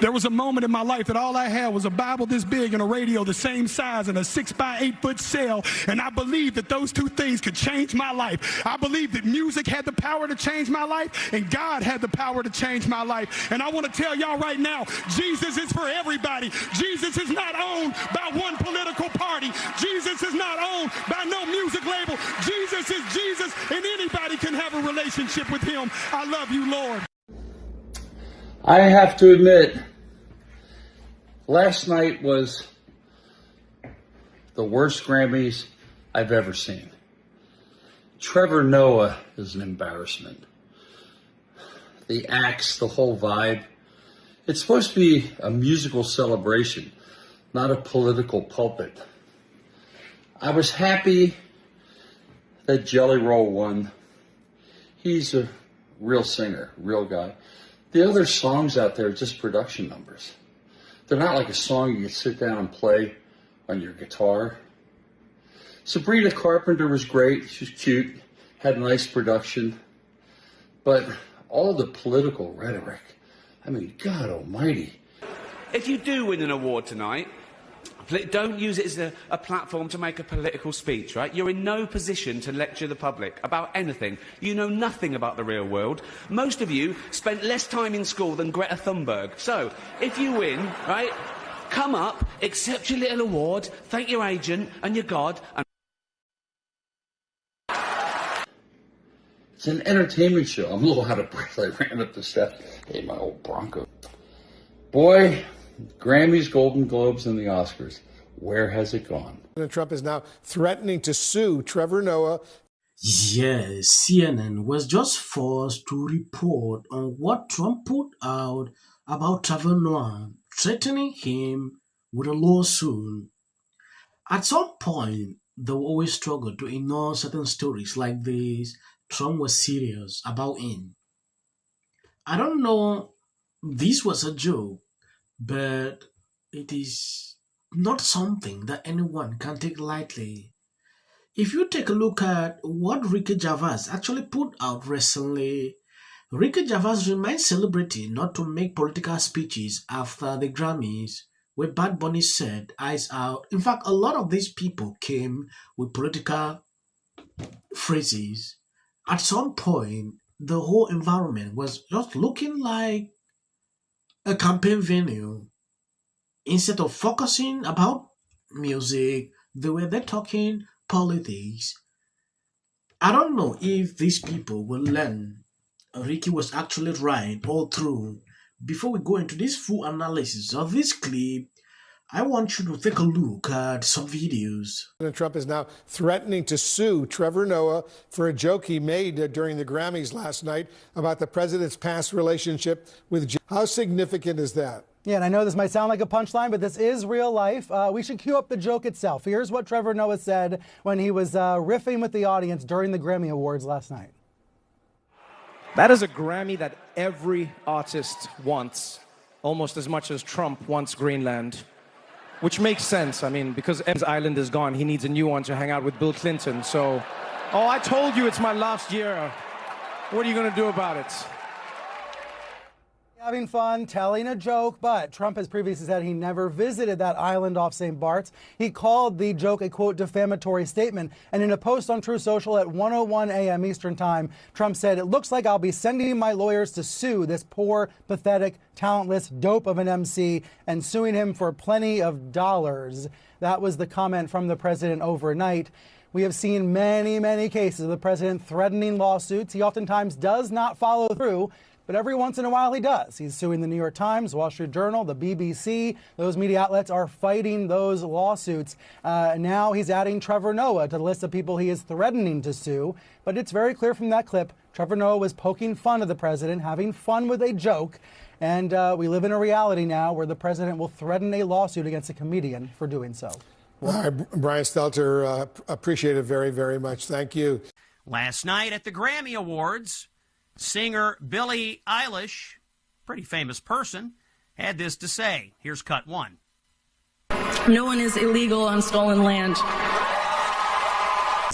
There was a moment in my life that all I had was a Bible this big and a radio the same size and a 6-by-8-foot cell, and I believed that those two things could change my life. I believed that music had the power to change my life, and God had the power to change my life. And I want to tell y'all right now, Jesus is for everybody. Jesus is not owned by one political party. Jesus is not owned by no music label. Jesus is Jesus, and anybody can have a relationship with him. I love you, Lord. I have to admit, last night was the worst Grammys I've ever seen. Trevor Noah is an embarrassment. The acts, the whole vibe. It's supposed to be a musical celebration, not a political pulpit. I was happy that Jelly Roll won. He's a real singer, real guy. The other songs out there are just production numbers. They're not like a song you can sit down and play on your guitar. Sabrina Carpenter was great. She was cute, had a nice production. But all the political rhetoric, I mean, God almighty. If you do win an award tonight, don't use it as a platform to make a political speech, right? You're in no position to lecture the public about anything. You know nothing about the real world. Most of you spent less time in school than Greta Thunberg. So, if you win, right, come up, accept your little award, thank your agent and your God, and... It's an entertainment show. I'm a little out of breath. I ran up the steps. Hey, my old Bronco. Boy, Grammys, Golden Globes, and the Oscars. Where has it gone? President Trump is now threatening to sue Trevor Noah. Yes, CNN was just forced to report on what Trump put out about Trevor Noah, threatening him with a lawsuit. At some point, they will always struggle to ignore certain stories like this. Trump was serious about him. I don't know, this was a joke, but it is not something that anyone can take lightly. If you take a look at what Ricky Gervais actually put out recently, Ricky Gervais reminds celebrities not to make political speeches after the Grammys, where Bad Bunny said, "Eyes out." In fact, a lot of these people came with political phrases. At some point, the whole environment was just looking like a campaign venue. Instead of focusing about music, they were there talking politics. I don't know if these people will learn Ricky was actually right all through. Before we go into this full analysis of this clip, I want you to take a look at some videos. President Trump is now threatening to sue Trevor Noah for a joke he made during the Grammys last night about the president's past relationship with. How significant is that? Yeah, and I know this might sound like a punchline, but this is real life. We should cue up the joke itself. Here's what Trevor Noah said when he was riffing with the audience during the Grammy Awards last night. That is a Grammy that every artist wants, almost as much as Trump wants Greenland. Which makes sense, I mean, because M's island is gone, he needs a new one to hang out with Bill Clinton, so... Oh, I told you it's my last year. What are you gonna do about it? Having fun, telling a joke, but Trump has previously said he never visited that island off St. Bart's. He called the joke a, quote, defamatory statement. And in a post on True Social at 1:01 a.m. Eastern Time, Trump said, "It looks like I'll be sending my lawyers to sue this poor, pathetic, talentless dope of an MC and suing him for plenty of dollars." That was the comment from the president overnight. We have seen many, many cases of the president threatening lawsuits. He oftentimes does not follow through, but every once in a while he does. He's suing the New York Times, Wall Street Journal, the BBC. Those media outlets are fighting those lawsuits. Now he's adding Trevor Noah to the list of people he is threatening to sue. But it's very clear from that clip, Trevor Noah was poking fun of the president, having fun with a joke. And we live in a reality now where the president will threaten a lawsuit against a comedian for doing so. Brian Stelter, appreciate it very, very much. Thank you. Last night at the Grammy Awards, singer Billie Eilish, pretty famous person, had this to say. Here's cut one. No one is illegal on stolen land.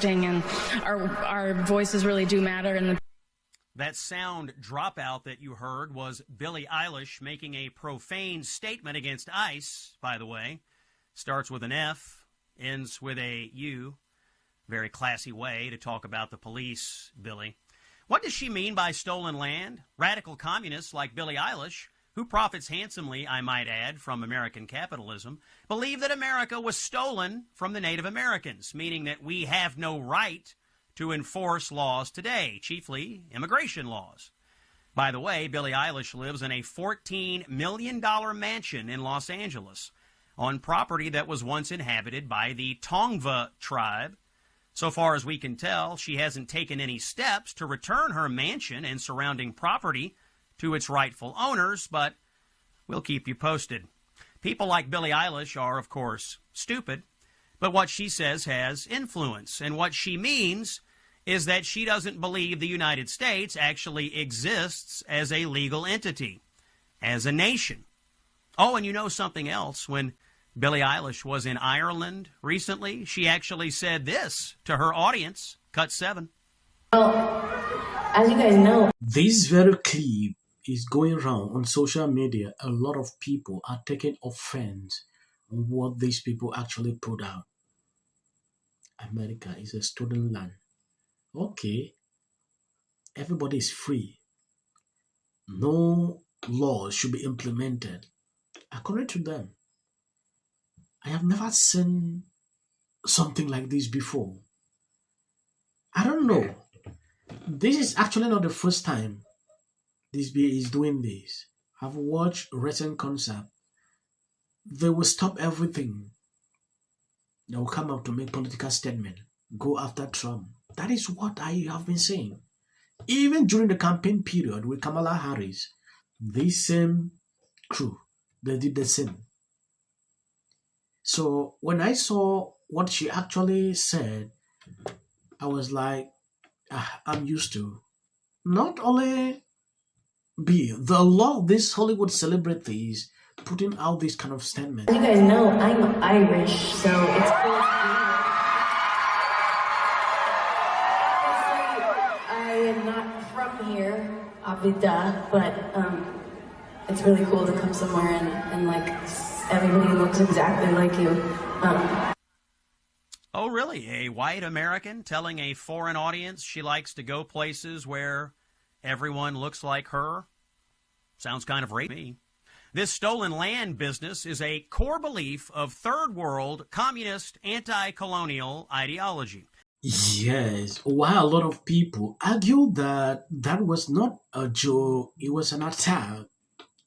And our voices really do matter. That sound dropout that you heard was Billie Eilish making a profane statement against ICE, by the way. Starts with an F, ends with a U. Very classy way to talk about the police, Billie. What does she mean by stolen land? Radical communists like Billie Eilish, who profits handsomely, I might add, from American capitalism, believe that America was stolen from the Native Americans, meaning that we have no right to enforce laws today, chiefly immigration laws. By the way, Billie Eilish lives in a $14 million mansion in Los Angeles on property that was once inhabited by the Tongva tribe. So far as we can tell, she hasn't taken any steps to return her mansion and surrounding property to its rightful owners, but we'll keep you posted. People like Billie Eilish are, of course, stupid, but what she says has influence, and what she means is that she doesn't believe the United States actually exists as a legal entity, as a nation. Oh, and you know something else. When Billie Eilish was in Ireland recently, she actually said this to her audience, cut 7. Well, as you guys know, this very clip is going around on social media. A lot of people are taking offense on what these people actually put out. America is a stolen land. Okay, everybody is free. No laws should be implemented. According to them, I have never seen something like this before. I don't know. This is actually not the first time this BA is doing this. I've watched recent concert. They will stop everything. They will come out to make political statement, go after Trump. That is what I have been saying. Even during the campaign period with Kamala Harris, this same crew, they did the same. So when I saw what she actually said, I was like, I'm used to. Not only be the law of these Hollywood celebrities putting out this kind of statement. as you guys know, I'm Irish, so it's cool. I am not from here, Avida, but it's really cool to come somewhere and like everybody looks exactly like you. Oh, really? A white American telling a foreign audience she likes to go places where everyone looks like her? Sounds kind of racist to me. This stolen land business is a core belief of third world communist anti-colonial ideology. Yes, while a lot of people argue that that was not a joke, it was an attack.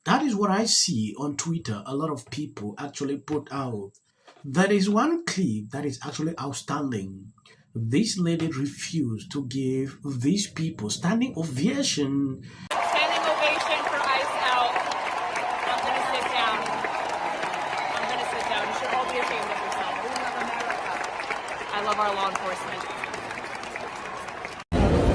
That is what I see on Twitter. A lot of people actually put out. There is one clip that is actually outstanding. This lady refused to give these people standing ovation. Standing ovation for Ice Out. I'm going to sit down. You should all be ashamed of yourself. We love America. I love our law enforcement.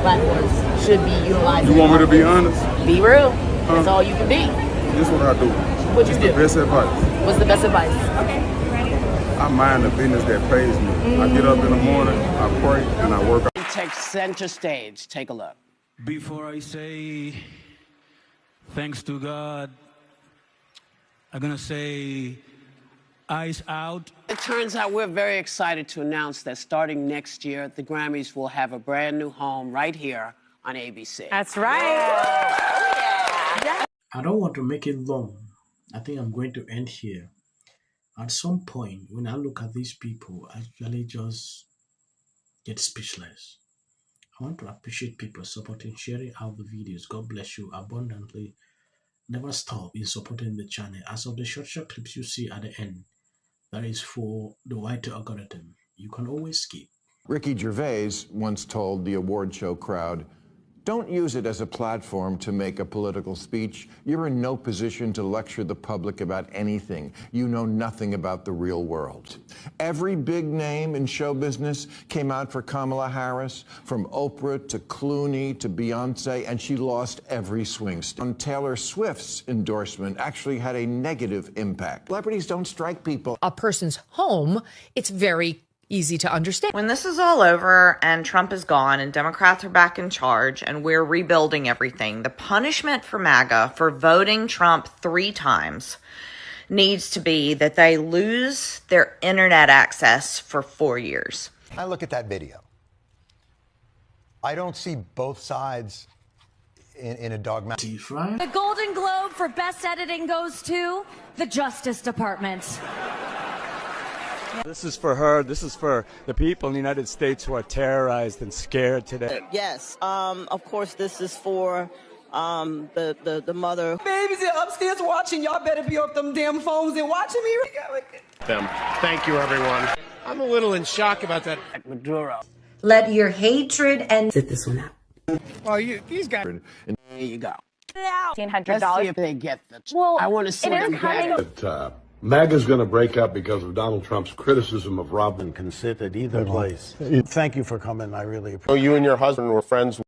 Platforms should be utilized. You want me to be honest? Be real. That's all you can be. This is what I do. What you do? The best advice. What's the best advice? Okay, ready? I mind the business that pays me. I get up in the morning, I pray, and I work out. Take center stage. Take a look. Before I say thanks to God, I'm going to say Ice Out. It turns out we're very excited to announce that starting next year, the Grammys will have a brand new home right here on ABC. That's right. I don't want to make it long. I think I'm going to end here. At some point, when I look at these people, I actually just get speechless. I want to appreciate people supporting, sharing out the videos. God bless you abundantly. Never stop in supporting the channel. As of the short clips you see at the end, that is for the white algorithm. You can always skip. Ricky Gervais once told the award show crowd, "Don't use it as a platform to make a political speech. You're in no position to lecture the public about anything. You know nothing about the real world." Every big name in show business came out for Kamala Harris, from Oprah to Clooney to Beyonce, and she lost every swing state. On Taylor Swift's endorsement actually had a negative impact. Celebrities don't strike people. A person's home, it's very easy to understand. When this is all over and Trump is gone and Democrats are back in charge and we're rebuilding everything, the punishment for MAGA for voting Trump 3 times needs to be that they lose their internet access for 4 years. I look at that video. I don't see both sides in a dogmatic. The Golden Globe for Best Editing goes to the Justice Department. This is for her. This is for the people in the United States who are terrorized and scared today. Yes. Of course, this is for the mother. Babies are upstairs watching. Y'all better be off them damn phones and watching me. Them. Thank you, everyone. I'm a little in shock about that. Maduro. Let your hatred and sit this one out. Well, these guys. There you go. $1,500. Let's see if they get the. Well, I want to see them get it. MAGA's going to break up because of Donald Trump's criticism of Robin. Can sit at either place. Thank you for coming. I really appreciate it. So you and your husband were friends.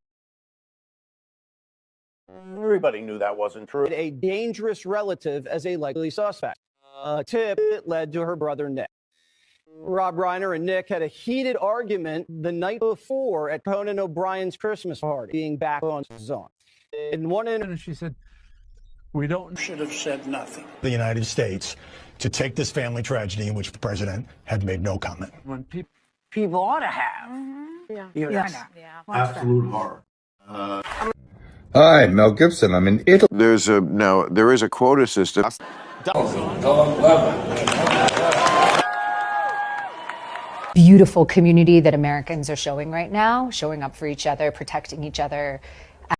Everybody knew that wasn't true. A dangerous relative as a likely suspect. A tip that led to her brother Nick. Rob Reiner and Nick had a heated argument the night before at Conan O'Brien's Christmas party, being back on his own. In one interview, she said, We should have said nothing. The United States to take this family tragedy in which the president had made no comment. When people ought to have. Yeah. Absolute horror. Hi, Mel Gibson. I'm in Italy. There is a quota system. Beautiful community that Americans are showing right now, showing up for each other, protecting each other,